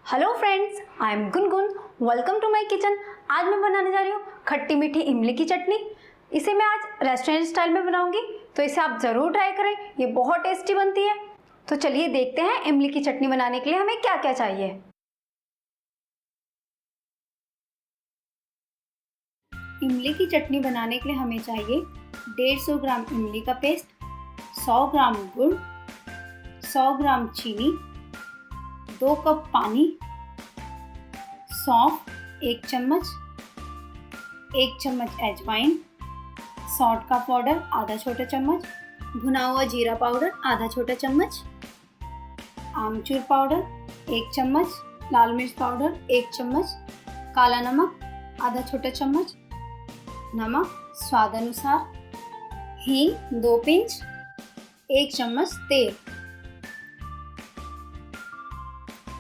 Hello friends, I am Gungun. Welcome to my kitchen. आज मैं बनाने जा रही हूँ खट्टी मीठी इमली की चटनी। इसे मैं आज रेस्टोरेंट स्टाइल में बनाऊंगी, तो इसे आप ज़रूर ट्राई करें। ये बहुत टेस्टी बनती है। तो चलिए देखते हैं इमली की चटनी बनाने के लिए हमें क्या क्या चाहिए। इमली की चटनी बनाने के लिए हमें चाहिए 150 ग्राम इमली का पेस्ट, 100 ग्राम गुड़, 100 ग्राम चीनी, 2 कप पानी, सौंफ 1 चम्मच, 1 चम्मच अजवाइन, सौंठ का पाउडर आधा छोटा चम्मच, भुना हुआ जीरा पाउडर आधा छोटा चम्मच, आमचूर पाउडर 1 चम्मच, लाल मिर्च पाउडर 1 चम्मच, काला नमक आधा छोटा चम्मच, नमक स्वाद अनुसार, हींग 2 पिंच, 1 चम्मच तेल।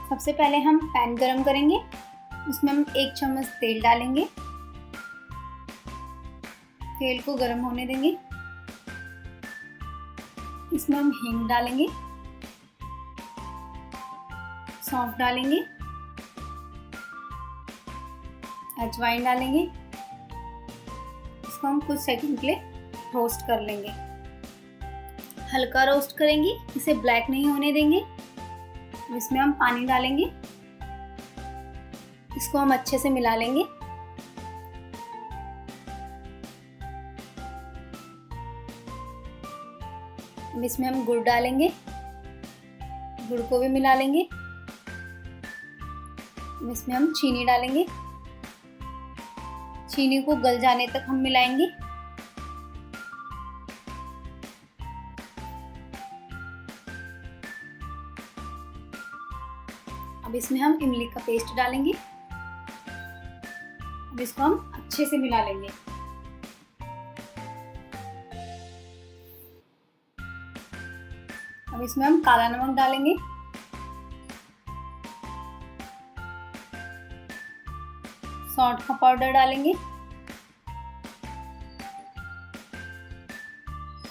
सबसे पहले हम पैन गरम करेंगे, उसमें हम 1 चम्मच तेल डालेंगे। तेल को गरम होने देंगे। इसमें हम हींग डालेंगे, सौंफ डालेंगे, अजवाइन डालेंगे। इसको हम कुछ सेकंड के लिए रोस्ट कर लेंगे। हल्का रोस्ट करेंगे, इसे ब्लैक नहीं होने देंगे। इसमें हम पानी डालेंगे, इसको हम अच्छे से मिला लेंगे। अब इसमें हम गुड़ डालेंगे, गुड़ को भी मिला लेंगे। अब इसमें हम चीनी डालेंगे, चीनी को गल जाने तक हम मिलाएंगे। अब इसमें हम इमली का पेस्ट डालेंगे। अब इसको हम अच्छे से मिला लेंगे। अब इसमें हम काला नमक डालेंगे, सौंठ का पाउडर डालेंगे,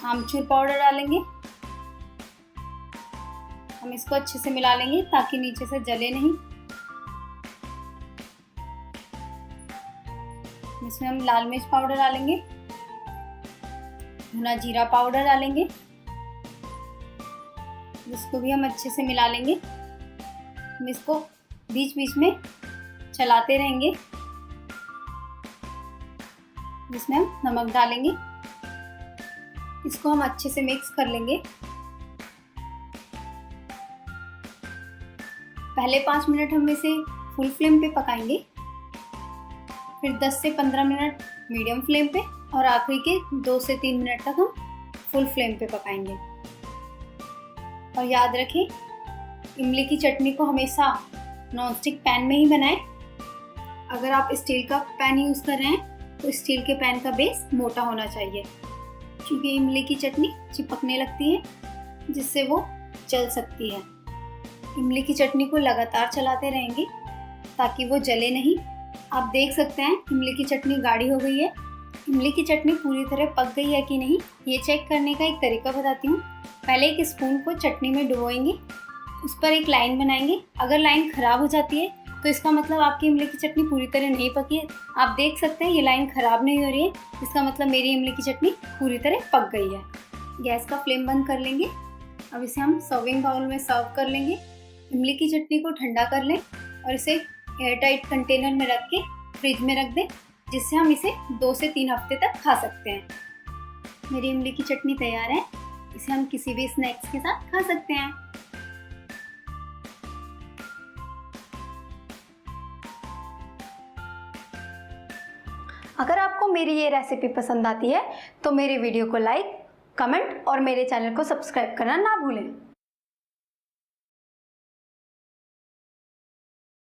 आमचूर पाउडर डालेंगे। हम इसको अच्छे से मिला लेंगे ताकि नीचे से जले नहीं। इसमें हम लाल मिर्च पाउडर डालेंगे, भुना जीरा पाउडर डालेंगे। इसको भी हम अच्छे से मिला लेंगे। हम इसको बीच बीच में चलाते रहेंगे। इसमें हम नमक डालेंगे, इसको हम अच्छे से मिक्स कर लेंगे। पहले 5 मिनट हम इसे फुल फ्लेम पे पकाएंगे, फिर 10 से 15 मिनट मीडियम फ्लेम पे और आखिरी के 2 से 3 मिनट तक हम फुल फ्लेम पे पकाएंगे। और याद रखें, इमली की चटनी को हमेशा नॉनस्टिक पैन में ही बनाएं। अगर आप स्टील का पैन यूज़ कर रहे हैं तो स्टील के पैन का बेस मोटा होना चाहिए, क्योंकि इमली की चटनी चिपकने लगती है जिससे वो जल सकती है। इमली की चटनी को लगातार चलाते रहेंगे ताकि वो जले नहीं। आप देख सकते हैं इमली की चटनी गाढ़ी हो गई है। इमली की चटनी पूरी तरह पक गई है कि नहीं, ये चेक करने का एक तरीका बताती हूँ। पहले एक स्पून को चटनी में डुबोएंगे, उस पर एक लाइन बनाएंगे। अगर लाइन खराब हो जाती है तो इसका मतलब आपकी इमली की चटनी पूरी तरह नहीं पकी है। आप देख सकते हैं ये लाइन खराब नहीं हो रही है, इसका मतलब मेरी इमली की चटनी पूरी तरह पक गई है। गैस का फ्लेम बंद कर लेंगे। अब इसे हम सर्विंग बाउल में सर्व कर लेंगे। इमली की चटनी को ठंडा कर लें और इसे एयरटाइट कंटेनर में रख के फ्रिज में रख दें, जिससे हम इसे 2 से 3 हफ्ते तक खा सकते हैं। मेरी इमली की चटनी तैयार है। इसे हम किसी भी स्नैक्स के साथ खा सकते हैं। अगर आपको मेरी ये रेसिपी पसंद आती है तो मेरे वीडियो को लाइक, कमेंट और मेरे चैनल को सब्सक्राइब करना ना भूलें।